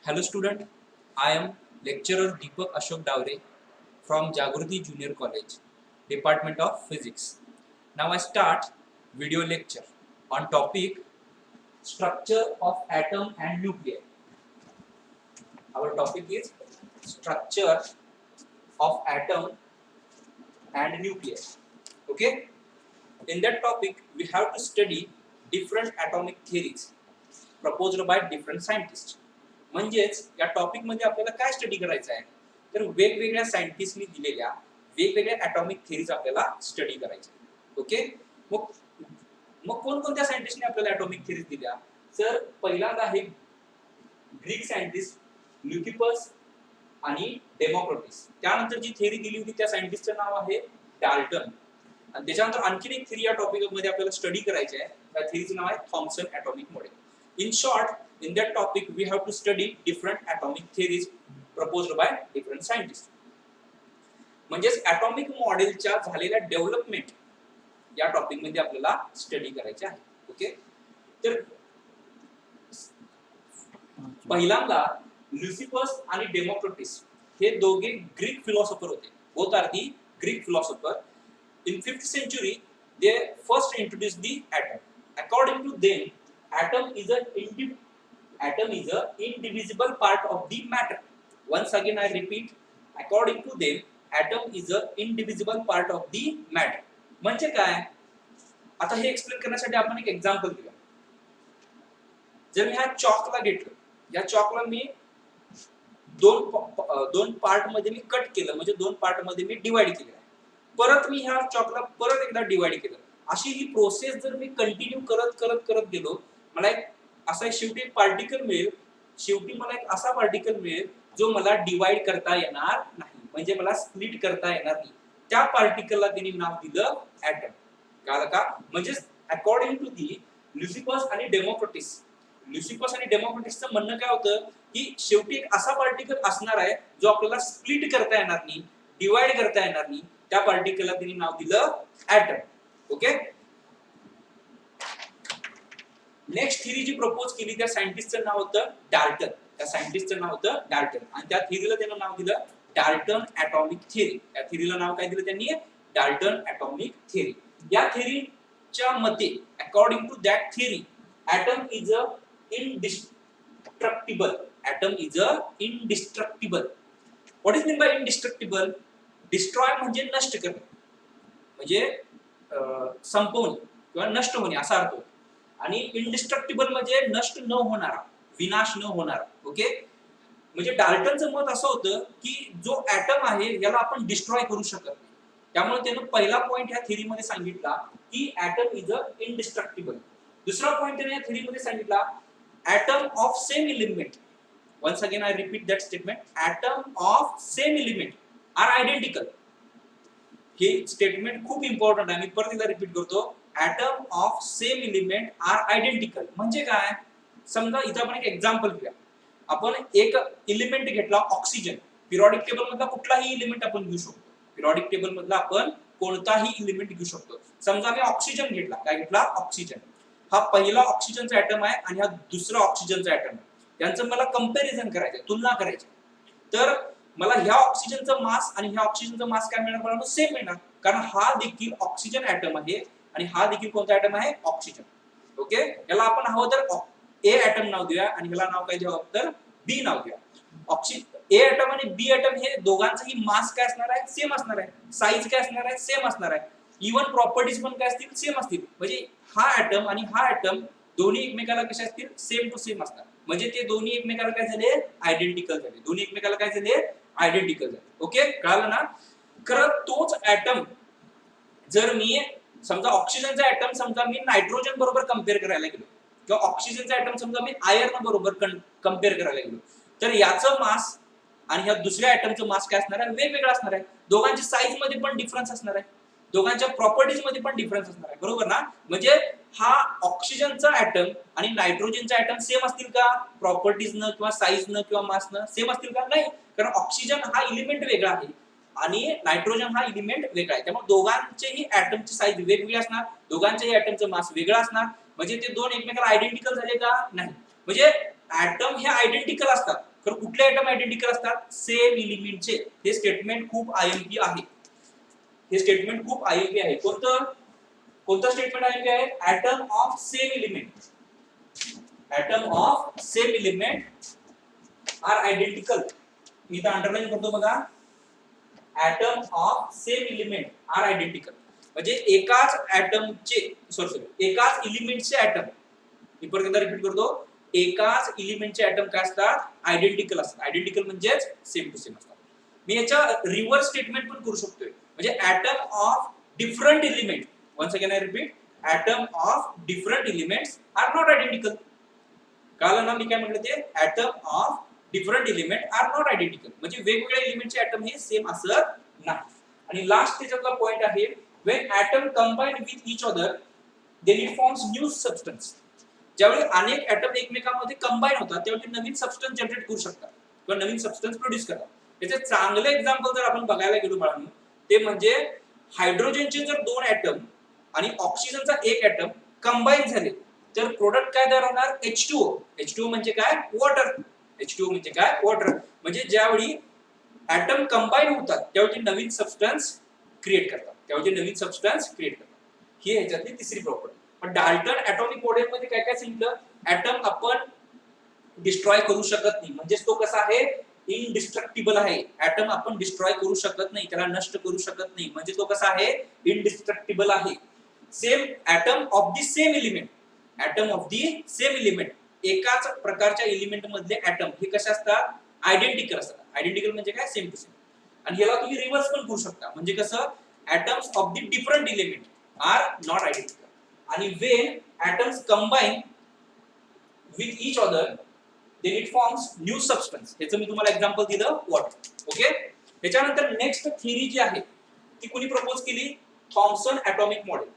Hello student, I am lecturer Deepak Ashok Davre from Jagruti Junior College, Department of Physics. Now I start video lecture on topic structure of atom and nuclei. Our topic is structure of atom and nuclei. Okay? In that topic we have to study different atomic theories proposed by different scientists. म्हणजेच या topic मध्ये आपल्याला काय study करायचं आहे तर वेगवेगळ्या सायंटिस्टनी दिलेल्या वेगवेगळ्या ॲटॉमिक थिअरीज आपल्याला स्टडी करायच्या. ओके, मग मग कोणकोणत्या सायंटिस्टने आपल्याला ॲटॉमिक थिअरीज दिल्या? तर पहिल्यांदा आहे ग्रीक सायंटिस्ट ल्युकिपस आणि डेमोक्रिटस. त्यानंतर जी थिअरी दिली होती त्या सायंटिस्टचं नाव आहे डाल्टन. आणि त्याच्यानंतर आणखीन एक थिअरी या टॉपिक मध्ये आपल्याला स्टडी करायची आहे. त्या थिअरीचं नाव आहे Thomson atomic model. In short, in that topic we have to study different atomic theories proposed by different scientists. म्हणजेच ॲटॉमिक मॉडेलच्या झालेल्या डेव्हलपमेंट या टॉपिक मध्ये आपल्याला स्टडी करायचे आहे. ओके, तर पहिल्यांदा ल्युसिफस आणि डेमोक्रिटस हे दोघे ग्रीक फिलॉसॉफर होते. Both are the Greek philosopher. In 5th century they first introduced the atom. According to them, atom is a indivisible part of the matter. Once again I repeat, according to them atom is a indivisible part of the matter. म्हणजे काय? आता हे explain करण्यासाठी आपण एक example घेऊया. जर मी हा चॉकला घेतलं, या चॉकला मी दोन पार्ट मध्ये मी कट केलं, म्हणजे दोन पार्ट मध्ये मी डिवाइड केलं. परत मी ह्या चॉकला परत एकदा डिवाइड केलं. अशी ही प्रोसेस जर मी कंटिन्यू करत गेलो, मला एक असा शेवटी एक पार्टिकल मिळेल. शेवटी मला एक असा पार्टिकल मिळेल जो मला डिवाइड करता येणार नाही, म्हणजे मला स्प्लिट करता येणार नाही. त्या पार्टिकलला त्यांनी नाव दिलं ॲटम. कळलं का? म्हणजे अकॉर्डिंग टू दी ल्युसिफस आणि डेमोक्रिटस, ल्युसिफस आणि डेमोक्रिटसचं म्हणणं काय होतं की शेवटी एक असा पार्टिकल असणार आहे जो आपल्याला स्प्लिट करता येणार नाही, डिवाइड करता येणार नाही. त्या पार्टिकलला त्यांनी नाव दिलं ॲटम. ओके, नेक्स्ट थिअरी जी प्रपोज केली त्या सायंटिस्टचं नाव होतं डाल्टन. त्या सायंटिस्टचं नाव होतं डाल्टन आणि त्या थिअरीला त्यानं नाव दिलं डाल्टन ॲटॉमिक थिअरी. त्या थिअरीला नाव काय दिलं त्यांनी? Dalton atomic theory. या थिअरीच्या मते, according to that theory, atom is a indestructible. Atom is a indestructible. What is mean by indestructible? Destroy म्हणजे नष्ट करणे, म्हणजे संपवणे किंवा नष्ट होणे असा अर्थ होतो. आणि इनडिस्ट्रक्टिबल म्हणजे नष्ट न होणारा, विनाश न होणारा. ओके, म्हणजे डाल्टनचं मत असं होतं की जो ॲटम आहे याला आपण डिस्ट्रॉय करू शकत नाही. त्यामुळे त्यानं पहिला पॉइंट ह्या थिअरीमध्ये सांगितला की ॲटम इज अ इनडिस्ट्रक्टिबल. दुसरा पॉइंट त्याने या थिअरीमध्ये सांगितला atom of same element. Once again I repeat that statement, atom of same element are identical. हे स्टेटमेंट खूप इम्पॉर्टंट आहे, मी परत एकदा रिपीट करतो. Atom of same element are identical म्हणजे काय? समजा इथं आपण एक एक्झाम्पल घेऊया. आपण एक एलिमेंट घेतला ऑक्सिजन. पिरियडिक टेबल मधला कुठलाही एलिमेंट आपण घेऊ शकतो. पिरियडिक टेबल मधला आपण कोणताही एलिमेंट घेऊ शकतो. समजा मी ऑक्सिजन घेतला. काय घेतला? ऑक्सिजन. हा पहिला ऑक्सिजनचा ॲटम आहे आणि हा दुसरा ऑक्सिजनचा ॲटम आहे. यांचं मला कंपॅरिझन करायचं, तुलना करायची. तर मला ह्या ऑक्सिजनचं मास आणि ह्या ऑक्सिजनचं मास काय मिळणार? मला सेम मिळणार, कारण हा देखील ऑक्सिजन ॲटम आहे आणि हा देखील कोणता ॲटम आहे? ऑक्सिजन. ओके, याला आपण हवं तर ए ॲटम नाव देऊया आणि ह्याला नाव काय द्यावं तर बी नाव देऊया. ए ॲटम आणि बी ॲटम हे दोघांचाही मास काय असणार आहे? सेम असणार आहे. साईज काय असणार आहे? सेम असणार आहे. इवन प्रॉपर्टीज पण काय असतील? सेम असतील. म्हणजे हा ॲटम आणि हा ॲटम दोन्ही एकमेकाला कसे असतील? सेम टू सेम असणार. म्हणजे ते दोन्ही एकमेकाला काय झाले? आयडेंटिकल झाले. दोन्ही एकमेकाला काय झाले? आयडेंटिकल झाले. ओके, कळलं ना? खरं तोच ॲटम जर मी समजा ऑक्सिजनचा ॲटम समजा मी नायट्रोजन बरोबर कम्पेअर करायला गेलो, किंवा ऑक्सिजनचा ॲटम समजा मी आयर्न बरोबर कम्पेअर करायला गेलो, तर याचं मास आणि ह्या दुसऱ्या ॲटमचं मास काय असणार आहे? वेगवेगळं असणार आहे. दोघांची साईज मध्ये पण डिफरन्स असणार आहे, दोघांच्या प्रॉपर्टीज मध्ये पण डिफरन्स असणार आहे. बरोबर ना? म्हणजे हा ऑक्सिजनचा ॲटम आणि नायट्रोजनचा ॲटम सेम असतील का? प्रॉपर्टीज न किंवा साईज न किंवा मास न सेम असतील का? नाही, कारण ऑक्सिजन हा एलिमेंट वेगळा आहे आणि नायट्रोजन हा एलिमेंट वेगळा आहे. त्यामुळे दोघांचेही ॲटमची साईज वेगवेगळी असणार, दोघांच्याही ॲटमचं मास वेगळं असणार. म्हणजे ते दोन एकमेकाला आयडेंटिकल झाले का? नाही. म्हणजे ॲटम हे आयडेंटिकल असतात, तर कुठले ऍटम आयडेंटिकल असतात? सेम एलिमेंटचे. हे स्टेटमेंट खूप आयएमपी आहे. हे स्टेटमेंट खूप आयएमपी आहे. कोणतं स्टेटमेंट आयएमपी आहे? Atom of same element. Atom of same element are identical. मी इथं अंडरलाईन करतो बघा. Atom of same element are identical. म्हणजे एकाच एलिमेंटचे ऍटम, मी परत एकदा रिपीट करतो, एकाच एलिमेंटचे ऍटम काय असतात? आयडेंटिकल असतात. आयडेंटिकल म्हणजेच सेम टू सेम असतात. मी याच्या रिव्हर्स स्टेटमेंट पण करू शकतोय. म्हणजे atom of different element, once again I repeat, atom of different elements are not identical. कळलं ना मी काय म्हटलं ते? Atom of different element are not identical. म्हणजे वेगवेगळ्या एलिमेंटचे ऍटम हे सेम असत नाही. आणि लास्ट त्याच्यातला पॉइंट आहे, when atom combine with each other then it forms new substance. ज्यावेळी अनेक ऍटम एकमेकांमध्ये कंबाईन होतात त्यावेळी नवीन सबस्टन्स जनरेट करू शकतात किंवा नवीन सबस्टन्स प्रोड्यूस करतात. त्याचे चांगले एक्झाम्पल जर आपण बघायला गेलो बाळांनो, ते म्हणजे हायड्रोजनचे जर 2 ऍटम आणि ऑक्सिजनचा 1 ऍटम कंबाईन झाले तर प्रोडक्ट काय तयार होणार? H2O. H2O म्हणजे काय? वॉटर. H2O म्हणजे काय? वॉटर. म्हणजे ज्यावेळी ऍटम कंबाईन होतात त्यावेळी नवीन सबस्टन्स क्रिएट करतात. ही ह्याच्यातली तिसरी प्रॉपर्टी. पण डाल्टन ऍटॉमिक मॉडेल मध्ये काय काय सांगितलं? ऍटम आपण डिस्ट्रॉय करू शकत नाही. म्हणजे तो कसा आहे? इनडिस्ट्रक्टिबल आहे. ऍटम आपण डिस्ट्रॉय करू शकत नाही, त्याला नष्ट करू शकत नाही. म्हणजे तो कसा आहे? इनडिस्ट्रक्टिबल आहे. Same atom of the same element. Atom of the same element, एकाच प्रकारच्या एलिमेंट मधले ऍटम हे कसे असतात? आयडेंटिकल असतात. आयडेंटिकल म्हणजे काय? Same to same. आणि याला तुम्ही रिव्हर्स पण करू शकता. म्हणजे कसं? atoms of the different element are not identical. आणि when atoms combine with each other then it forms new substance. ह्याचं मी तुम्हाला एक्झाम्पल दिलं वॉटर. ओके. त्याच्यानंतर नेक्स्ट थिअरी जी आहे ती कोणी प्रपोज केली? Thomson atomic model.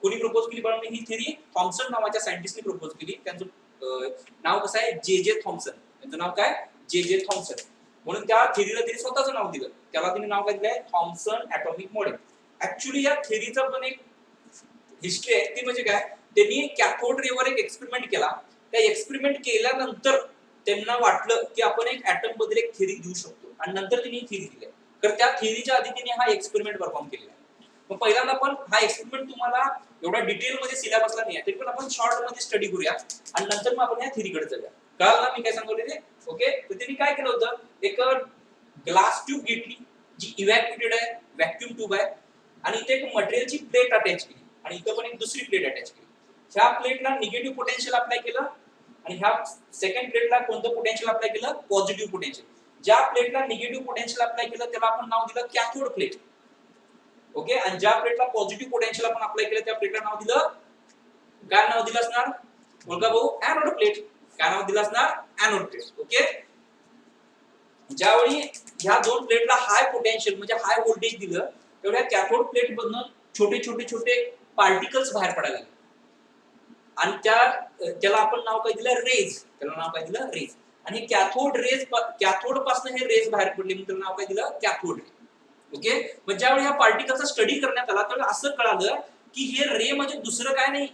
कोणी प्रपोज केली बघा? ही थिअरी थॉमसन नावाच्या सायंटिस्टने प्रपोज केली. त्यांचं नाव कसं आहे? J Thomson. त्यांचं नाव काय? J Thomson. म्हणून त्या थिअरीला त्यांनी स्वतःचं नाव दिलं. त्याला त्यांनी नाव काय दिलंय? Thomson atomic model. ऍक्च्युअली या थिअरीचा पण एक हिस्ट्री आहे. ती म्हणजे काय? त्यांनी कॅथोड रेवर एक एक्सपेरिमेंट केला. त्या एक्सपेरिमेंट केल्यानंतर त्यांना वाटलं की आपण एक ॲटम बद्दल एक थिअरी देऊ शकतो आणि नंतर त्यांनी थिअरी दिली. तर त्या थिअरीच्या आधी त्यांनी हा एक्सपेरिमेंट परफॉर्म केलेला आहे. मग पहिल्यांदा आपण हा एक्सपेरिमेंट तुम्हाला एवढा डिटेल मध्ये सिलेबसला नाही आहे, तरी पण आपण शॉर्ट मध्ये स्टडी करूया आणि नंतर मग आपण या थिअरीकडे जाऊया. कळलं ना मी काय सांगतोय ते? ओके. तर त्यांनी काय केलं होतं? एक ग्लास ट्यूब घेतली जी इव्हॅक्युएटेड आहे, व्हॅक्यूम ट्यूब आहे, आणि इथे एक मटेरियलची प्लेट अटॅच केली आणि इथं पण एक दुसरी प्लेट अटॅच केली. ह्या प्लेटला निगेटिव्ह पोटेन्शियल अप्लाय केलं आणि ह्या सेकंड प्लेटला कोणतं पोटेन्शियल अप्लाय केलं? Positive potential. ज्या प्लेटला निगेटिव्ह पोटेन्शियल अप्लाय केलं त्याला आपण नाव दिलं कॅथोड प्लेट. ओके. आणि ज्या प्लेटला पॉझिटिव्ह पोटेन्शियल आपण अप्लाय केलं त्या प्लेटला नाव दिलं, काय नाव दिलं असणार? मुलगा भाऊ, एनोड प्लेट. काय नाव दिलं असणार? Anode plate. ओके. ज्यावेळी ह्या दोन प्लेटला हाय पोटेन्शियल म्हणजे हाय व्होल्टेज दिलं तेवढ्या कॅथोड प्लेट मधून छोटे पार्टिकल्स बाहेर पडायला लागले आणि त्याला आपण नाव काय दिलं? रेज. त्याला नाव काय दिलं? रेज. आणि कॅथोड पासून हे रेज बाहेर पडले म्हणून त्याला नाव काय दिलं? Cathode ray. ओके. मग ज्यावेळी ह्या पार्टिकलचा स्टडी करण्यात आला त्यावेळी असं कळालं की हे रे म्हणजे दुसरं काय नाही.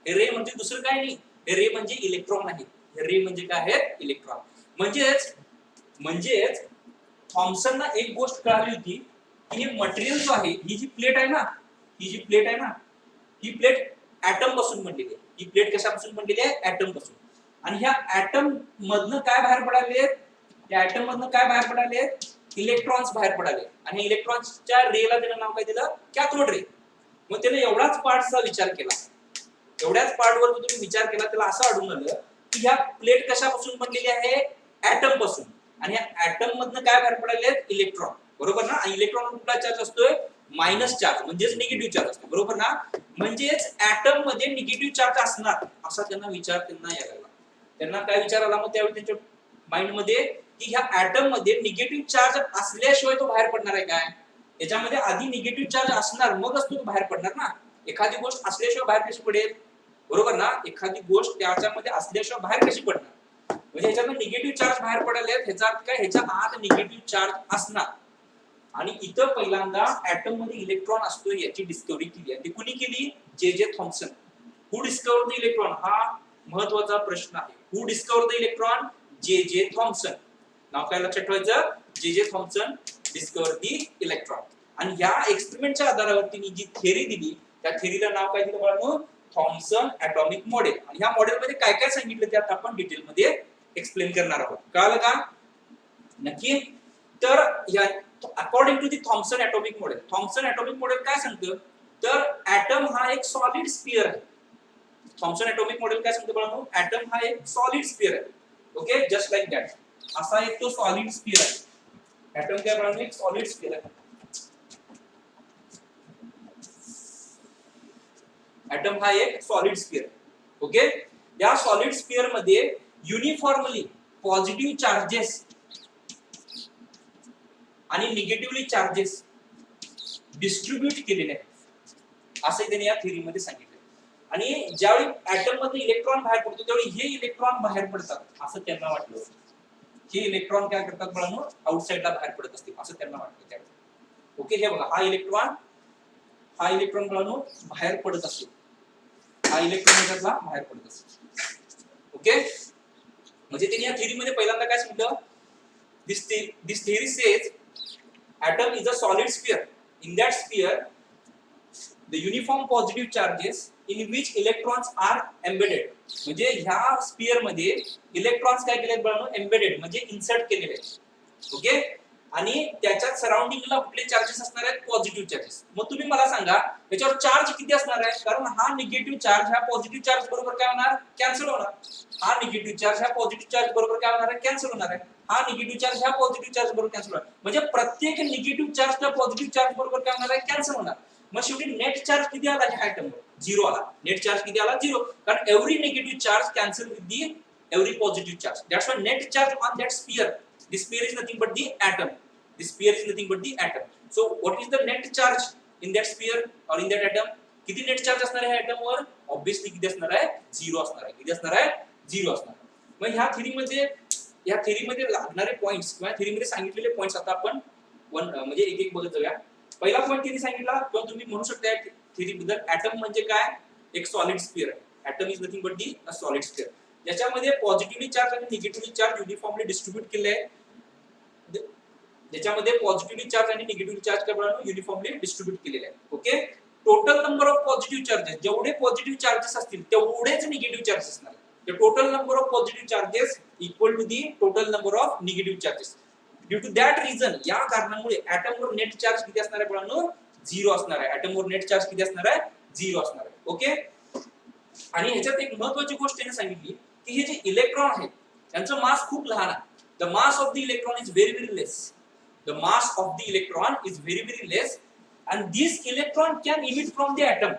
हे रे म्हणजे दुसरं काय नाही. हे रे म्हणजे इलेक्ट्रॉन आहे. हे रे म्हणजे काय आहेत? इलेक्ट्रॉन. म्हणजेच थॉमसनला एक गोष्ट कळाली होती की हे मटेरियल जो आहे, ही जी प्लेट आहे ना, ही प्लेट ऍटम पासून बनलेली आहे. ही प्लेट कशापासून बनलेली आहे? ऍटम पासून. आणि ह्या ऍटम मधनं काय बाहेर पडाले? या ऍटम मधनं काय बाहेर पडाले? इलेक्ट्रॉन्स बाहेर पडाले. आणि इलेक्ट्रॉन्सच्या रेला त्यानं नाव काय दिलं? Cathode ray. मग त्याने एवढाच पार्टचा विचार केला. एवढ्याच पार्टवर तुम्ही विचार केला त्याला असं आढळून आलं की ह्या प्लेट कशापासून बनलेली आहे? ऍटम पासून. आणि या ऍटम मधनं काय बाहेर पडाले? इलेक्ट्रॉन. बरोबर ना? आणि इलेक्ट्रॉन कुठला चार्ज असतोय? मायनस चार्ज म्हणजेच निगेटिव्ह चार्ज असतो. बरोबर ना? म्हणजेच ऍटम मध्ये निगेटिव्ह चार्ज असणार असा त्यांना यायला लागला. त्यांना काय विचार आला मग त्यावेळी त्यांच्या माइंड मध्ये की ह्या ऍटम मध्ये निगेटिव्ह चार्ज असल्याशिवाय तो बाहेर पडणार आहे काय? याच्यामध्ये आधी निगेटिव्ह चार्ज असणार मगच तो बाहेर पडणार ना. एखादी गोष्ट असल्याशिवाय बाहेर कशी पडेल? बरोबर ना? एखादी गोष्ट त्याच्यामध्ये असल्याशिवाय बाहेर कशी पडणार? म्हणजे ह्याच्यामध्ये निगेटिव्ह चार्ज बाहेर पडायला ह्याचा अर्थ काय? ह्याच्या आत निगेटिव्ह चार्ज असणार. आणि इथं पहिल्यांदा ऍटम मध्ये इलेक्ट्रॉन असतो याची डिस्कव्हरी केली आहे. ती कुणी केली? J Thomson. Who discovered the electron? हा महत्वाचा प्रश्न आहे. Who discovered the electron? J J Thompson. नाव काय लक्षात ठेवायचं, जे J Thompson discover the electron. आणि ह्या एक्सपेरिमेंटच्या आधारावर तिने जी थेअरी दिली त्या थेअरीला नाव काय दिलं बाळांनो, थॉम्सन ॲटॉमिक मॉडेल. आणि ह्या मॉडेलमध्ये काय काय सांगितलं ते आता आपण डिटेल मध्ये एक्सप्लेन करणार आहोत. कळलं का नक्की? तर या according to the Thomson atomic model, Thomson atomic model काय सांगतं, तर ॲटम हा एक सॉलिड स्फिअर आहे. थॉम्सन ॲटॉमिक मॉडेल काय सांगतं बाळांनो, ॲटम हा एक सॉलिड स्फिअर आहे. Okay, just like that. असा एक तो सॉलिड स्फिअर आहे. ॲटम काय बाळांनो, एक सॉलिड स्फिअर आहे. ॲटम हा एक सॉलिड स्फिअर. ओके, या सॉलिड स्फिअर मध्ये युनिफॉर्मली पॉझिटिव्ह चार्जेस आणि निगेटिव्हली चार्जेस डिस्ट्रीब्यूट केलेले आहेत, असं त्यांनी या थेअरी मध्ये सांगितलं. आणि ज्यावेळी ॲटम मध्ये इलेक्ट्रॉन बाहेर पडतो त्यावेळी हे इलेक्ट्रॉन बाहेर पडतात असं त्यांना वाटलं. हे इलेक्ट्रॉन काय करतात बाळांनो, आउटसाइडला बाहेर पडत असतील असं त्यांना वाटलं त्यावेळी. ओके, हे बघा हा इलेक्ट्रॉन बाळांनो बाहेर पडत असेल, हा इलेक्ट्रॉन याच्यातला बाहेर पडत असेल. ओके, म्हणजे त्यांनी या थेअरी मध्ये पहिल्यांदा काय सांगितलं, this theory says atom is a solid sphere. In that sphere the uniform positive charges in which electrons are embedded. म्हणजे ह्या स्फिअर मध्ये इलेक्ट्रॉन्स काय केलेत बाळांनो, एम्बेडेड म्हणजे इन्सर्ट केलेले आहेत. ओके, आणि त्याच्या सराउंडिंगला कुठले चार्जेस असणार आहेत, पॉझिटिव्ह चार्जेस. मग तुम्ही मला सांगा याच्यावर चार्ज किती असणार आहे, कारण हा निगेटिव्ह चार्ज ह्या पॉझिटिव्ह चार्ज बरोबर काय होणार, कॅन्सल होणार. हा निगेटिव्ह चार्ज ह्या पॉझिटिव्ह चार्ज बरोबर काय होणार आहे, कॅन्सल होणार आहे. हा निगेटिव्ह चार्ज ह्या पॉझिटिव्ह चार्ज बरोबर कॅन्सल होणार. म्हणजे प्रत्येक निगेटिव्ह चार्ज त्या पॉझिटिव्ह चार्ज बरोबर काय होणार आहे, कॅन्सल होणार. मग शेवटी नेट चार्ज किती आला ह्या ॲटमवर, 0 आला. नेट चार्ज किती आला, 0. कारण every negative charge cancel with the every positive charge. That's why net charge on that sphere, this sphere is nothing but the atom. This sphere is nothing but the atom. So what is the net charge in that sphere or in that atom? किती net charge असणार आहे item वर, obviously किती असणार आहे, 0 असणार आहे. किती असणार आहे, 0 असणार आहे. मग ह्या थेअरी मध्ये लागणारे पॉइंट्स किंवा थेअरी मध्ये सांगितलेले पॉइंट्स आता आपण म्हणजे एक एक बघत जाऊया. पहिला पॉइंट त्यांनी सांगितला किंवा तुम्ही म्हणू शकता थेअरी बद्दल, ॲटम म्हणजे काय, एक सॉलिड स्फिअर आहे. Atom is nothing but the a solid sphere. ज्याच्यामध्ये पॉझिटिव्हली चार्ज आणि निगेटिव्हली चार्ज युनिफॉर्मली डिस्ट्रीब्यूट केले आहे. ज्याच्यामध्ये पॉझिटिव्हली चार्ज आणि निगेटिव्हली चार्ज काय बाळांनो, युनिफॉर्मली डिस्ट्रीब्यूट केलेले आहे. Okay, total number of positive charges, जेवढे पॉझिटिव्ह चार्जेस असतील तेवढेच निगेटिव्ह चार्जेस असणार. The total number of positive charges equal to the total number of negative charges. Due to that reason, या कारणामुळे ॲटम वर net charge किती असणार आहे बाळांनो, 0 असणार आहे. ॲटम वर नेट चार्ज किती असणार आहे, 0 असणार आहे. ओके, आणि ह्याच्यात एक महत्त्वाची गोष्ट त्यांनी सांगितली की हे जे इलेक्ट्रॉन आहेत त्यांचं मास खूप लहान आहे. The mass of the electron is very very less. The mass of the electron is very very less and this electron can emit from the atom.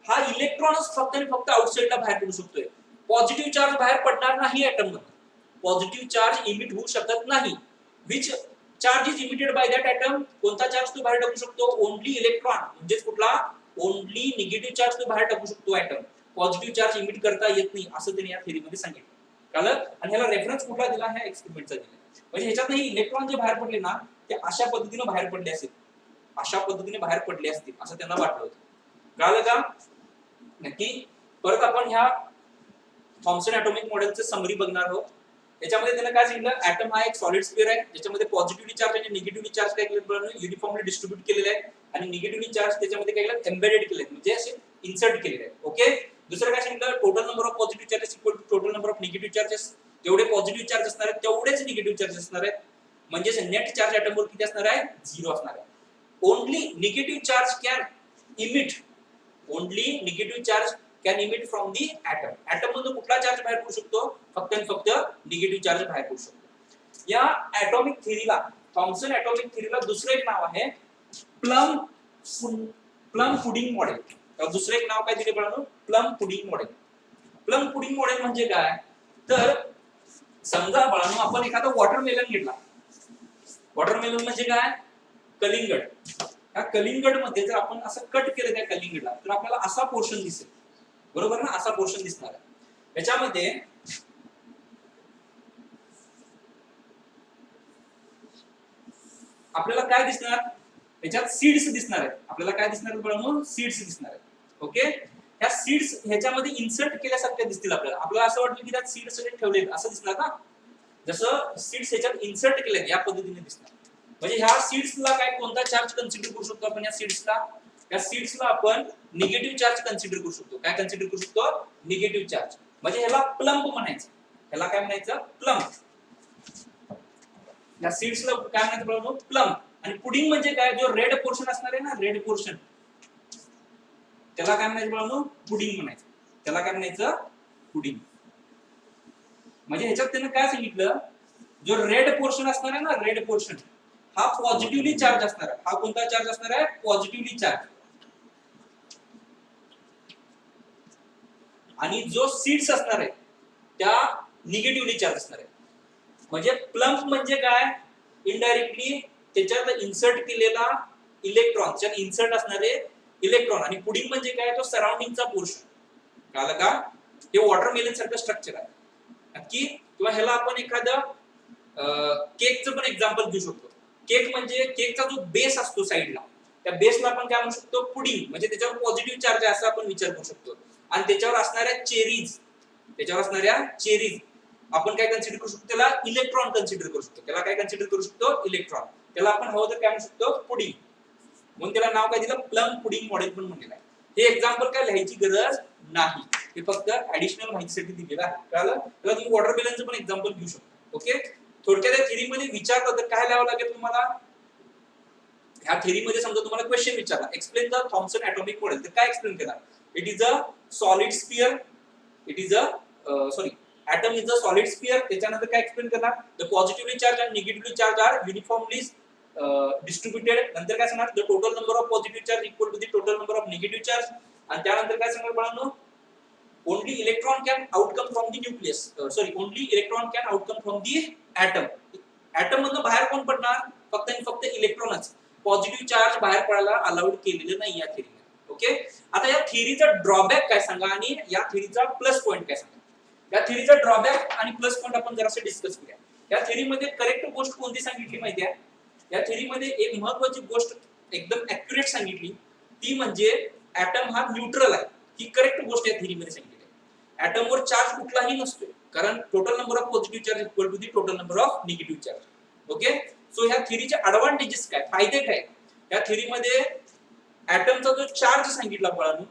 हा इलेक्ट्रॉनच फक्त आणि फक्त आउटसाइडला बाहेर पडू शकतोय. पॉझिटिव्ह चार्ज बाहेर पडणार नाही ॲटम मध्ये. पॉझिटिव्ह चार्ज इमिट होऊ शकत नाही. Which charge is emitted by that atom, कोणता चार्ज तो बाहेर टाकू शकतो, ओन्ली इलेक्ट्रॉन. म्हणजे कुठला, ओन्ली निगेटिव्ह चार्ज तो बाहेर टाकू शकतो ॲटम. पॉझिटिव्ह चार्ज इमिट करता येत नाही असं त्यांनी या थेअरी मध्ये सांगितलं. कळलं? आणि ह्याला रेफरन्स कुठला दिला, ह्या एक्सपेरिमेंटचा दिला. म्हणजे ह्याच्यात नाही इलेक्ट्रॉन जे बाहेर पडले ना ते अशा पद्धतीने बाहेर पडले असेल, अशा पद्धतीने बाहेर पडले असतील असं त्यांना वाटलं होतं. कळलं का नक्की? परत आपण ह्या थॉम्सन ॲटॉमिक मॉडेलचं समरी बघणार आहोत. याच्यामध्ये त्याला काय सांगितलं, ॲटम हा एक सॉलिड स्फिअर आहे ज्याच्यामध्ये पॉझिटिव्हली चार्ज आणि निगेटिव्हली चार्ज काय केलेत, युनिफॉर्मली डिस्ट्रीब्यूट केलेले आहेत. आणि निगेटिव्हली चार्ज त्याच्यामध्ये काय केलं, एम्बेडेड केलेत म्हणजे असे इन्सर्ट केलेले आहेत. ओके, दुसरं काय सांगितलं, total number of positive charges equal to total number of negative charges. जेवढे पॉझिटिव्ह चार्ज असणार आहेत तेवढेच निगेटिव्ह चार्जेस असणार आहेत. म्हणजे नेट चार्ज ॲटमवर किती असणार आहे, 0 असणार आहे. Only negative charge can emit, only negative charge can emit from the atom. Atom मधून कुठला चार्ज बाहेर पडू शकतो, फक्त आणि फक्त निगेटिव्ह चार्ज बाहेर पडू शकतो. या ॲटॉमिक थेअरीला, थॉम्सन ॲटॉमिक थेअरीला दुसरं एक नाव आहे प्लम पुडिंग मॉडेल. दुसरं एक नाव काय दिले बाळांनो, plum pudding model. Plum pudding model म्हणजे काय, तर समजा बाळांनो आपण एखादा वॉटरमेलन घेतला. वॉटरमेलन म्हणजे काय, कलिंगड. त्या कलिंगड मध्ये जर आपण असं कट केलं त्या कलिंगडला तर आपल्याला असा पोर्शन दिसेल, बरोबर ना, असा पोर्शन दिसणार आहे. याच्यामध्ये आपल्याला काय दिसणार, याच्यात सीड्स दिसणार आहेत. आपल्याला काय दिसणार बाळांनो, सीड्स दिसणार आहेत. ओके, ह्या सीड्स ह्याच्यामध्ये इन्सर्ट केल्यासारख्या दिसतील आपल्याला. आपल्याला असं वाटलं की त्यात सीड्स ठेवलेत असं दिसणार ना. जसं सीड्स ह्याच्यात इन्सर्ट केले या पद्धतीने दिसणार. म्हणजे ह्या सीड्सला काय कोणता चार्ज कन्सिडर करू शकतो आपण? या सीड्सला आपण निगेटिव्ह चार्ज कन्सिडर करू शकतो. काय कन्सिडर करू शकतो? Negative charge. म्हणजे ह्याला प्लम्प म्हणायचं. ह्याला काय म्हणायचं? प्लम्प. या सीड्सला काय म्हणायचं बघा? प्लम्प. आणि पुडिंग म्हणजे काय? जो रेड पोर्शन असणार आहे ना, रेड पोर्शन, त्याला काय म्हणायचं बघा? पुडिंग म्हणायचं. त्याला काय म्हणायचं? पुडिंग. म्हणजे ह्याच्यात त्यानं काय सांगितलं? जो रेड पोर्शन असणार आहे ना, रेड पोर्शन, हा पॉझिटिव्हली चार्ज असणार आहे. हा कोणता चार्ज असणार आहे? Positively charge. आणि जो सीड्स असणार आहे त्या निगेटिव्हली चार्ज असणार आहे. म्हणजे प्लम्प म्हणजे काय? इनडायरेक्टली त्याच्यात इन्सर्ट केलेला इलेक्ट्रॉन, त्याच्यात इन्सर्ट असणारे इलेक्ट्रॉन. आणि पुडिंग म्हणजे काय? तो सराउंडिंगचा पोर्शन. कळलं का? हे वॉटरमेलन सारखं स्ट्रक्चर आहे नक्की. किंवा ह्याला आपण एखादं केकचं पण एक्झाम्पल घेऊ शकतो. केक म्हणजे केकचा जो बेस असतो साईडला, त्या बेसला आपण काय म्हणू शकतो? पुडिंग. म्हणजे त्याच्यावर पॉझिटिव्ह चार्ज आहे असं आपण विचार करू शकतो. आणि त्याच्यावर असणाऱ्या चेरीज आपण काय कन्सिडर करू शकतो? त्याला इलेक्ट्रॉन कन्सिडर करू शकतो. त्याला काय कन्सिडर करू शकतो? इलेक्ट्रॉन. त्याला आपण हवं तर काय म्हणू शकतो? पुडिंग. म्हणून त्याला नाव काय दिलं? प्लम पुडिंग मॉडेल पण म्हणलेलं आहे. हे एक्झाम्पल काय लिहायची गरज नाही, हे फक्त ऍडिशनल माहितीसाठी दिलेलं आहे. कळलं? त्याला तुम्ही वॉटरमेलनचं पण एक्झाम्पल घेऊ शकता. ओके. थोडक्यात या थेरी मध्ये विचारलं तर काय लिहावं लागेल तुम्हाला? ह्या थेरी मध्ये समजा तुम्हाला क्वेश्चन विचारला, explain the Thomson atomic model, तर काय एक्सप्लेन करणार? It is a solid sphere. Atom is a solid sphere. त्याच्यानंतर काय एक्सप्लेन करणार? The positively charged and negatively charged are uniformly distributed. नंतर काय सांगणार? The total number of positive charge equal to the total number of negative charge. आणि त्यानंतर काय सांगणार बाळांनो? Only electron can outcome from the nucleus. Only electron can outcome from the atom. Atom मधून बाहेर कोण पडणार? फक्त आणि फक्त इलेक्ट्रॉनच. पॉझिटिव्ह चार्ज बाहेर पडायला अलाउड केलेलं नाही या थेरीमध्ये. ओके. आता या थेरीचा ड्रॉबॅक काय सांगा आणि या थेरीचा प्लस पॉइंट काय सांगा? या थेरीचा ड्रॉबॅक आणि प्लस पॉइंट आपण जरासं डिस्कस करूया. या थेरीमध्ये करेक्ट गोष्ट कोणती सांगितली माहिती आहे? या थेरीमध्ये एक महत्त्वाची गोष्ट एकदम ॲक्युरेट सांगितली, ती म्हणजे ॲटम हा न्यूट्रल आहे. ही करेक्ट गोष्ट या थेरीमध्ये सांगितली आहे. ॲटमवर चार्ज कुठलाही नसतो, कारण total number of positive charge equal to the total number of negative charge. Okay. So ह्या थेरीचे ॲडव्हांटेजेस काय, फायदे काय? या थेरीमध्ये ॲटमचा जो चार्ज सांगितला बाळांनो,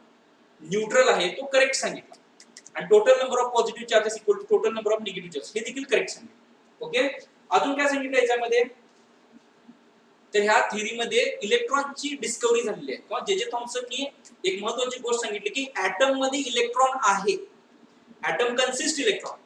न्यूट्रल आहे, तो करेक्ट सांगितला. आणि total number of positive charges equal to total number of negative charges, हे देखील करेक्ट सांगितलं. ओके. अजून काय सांगितलं याच्यामध्ये? तर ह्या थेरीमध्ये इलेक्ट्रॉनची डिस्कवरी झालेली आहे. किंवा जे थॉम्सननी एक महत्त्वाची गोष्ट सांगितली की ॲटम मध्ये इलेक्ट्रॉन आहे. Atom consist electron.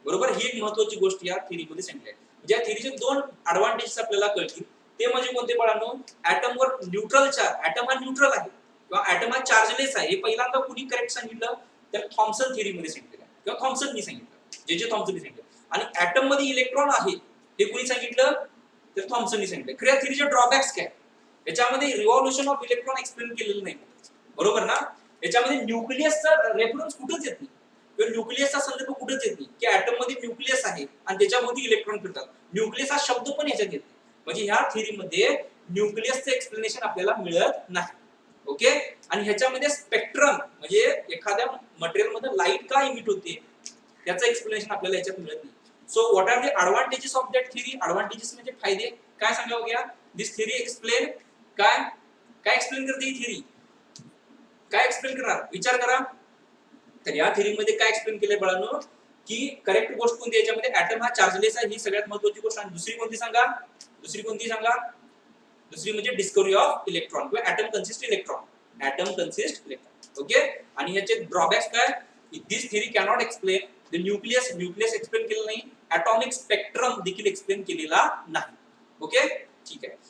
बरोबर. ही एक महत्त्वाची गोष्ट या थेरीमध्ये सांगितली आहे. ज्या थेरीचे दोन ॲडव्हांटेजेस आपल्याला कळतील ते म्हणजे कोणते बाळांनो? ॲटमवर न्यूट्रल चार्ज, ॲटम हा न्यूट्रल आहे किंवा ॲटम हा चार्जलेस आहे. हे पहिल्यांदा कुणी करेक्ट सांगितलं? तर थॉम्सन थेरीमध्ये सांगितलं किंवा थॉम्सननी सांगितलं, जे थॉम्सननी सांगितलं. आणि ॲटम मध्ये इलेक्ट्रॉन आहे हे कुणी सांगितलं? तर थॉम्सननी सांगितलं. खऱ्या थेरीचे ड्रॉबॅक्स काय? याच्यामध्ये रिव्हॉल्युशन ऑफ इलेक्ट्रॉन एक्सप्लेन केलेलं नाही. बरोबर ना? याच्यामध्ये न्यूक्लियसचा रेफरन्स कुठंच येत नाही किंवा न्यूक्लियसचा संदर्भ कुठंच येत नाही की ॲटम मध्ये न्यूक्लियस आहे आणि त्याच्यामध्ये इलेक्ट्रॉन फिरतात. न्यूक्लियस हा शब्द पण याच्यात येत नाही. म्हणजे ह्या थेरीमध्ये न्यूक्लियसचं एक्सप्लेनेशन आपल्याला मिळत नाही. ओके. आणि ह्याच्यामध्ये स्पेक्ट्रम म्हणजे एखाद्या मटेरियल मध्ये लाईट का इमिट होते त्याचं एक्सप्लेनेशन आपल्याला याच्यात मिळत नाही. So what are the advantages of that theory? Advantages म्हणजे फायदे काय सांगावं घ्या? दिस थेरी एक्सप्लेन काय एक्सप्लेन करते ही थेरी? काय एक्सप्लेन करणार? विचार करा. तर या थेरीमध्ये काय एक्सप्लेन केलंय बाळांनो? की करेक्ट गोष्ट कोणती याच्यामध्ये? ॲटम हा चार्जलेस आहे, ही सगळ्यात महत्त्वाची गोष्ट. आणि दुसरी कोणती सांगा? दुसरी म्हणजे डिस्कवरी ऑफ इलेक्ट्रॉन किंवा ॲटम कन्सिस्ट इलेक्ट्रॉन. ओके. आणि ह्याचे ड्रॉबॅक्स काय? This theory cannot explain the nucleus explain केलेलं नाही, ॲटॉमिक स्पेक्ट्रम देखील एक्सप्लेन केलेला नाही. ओके. ठीक आहे.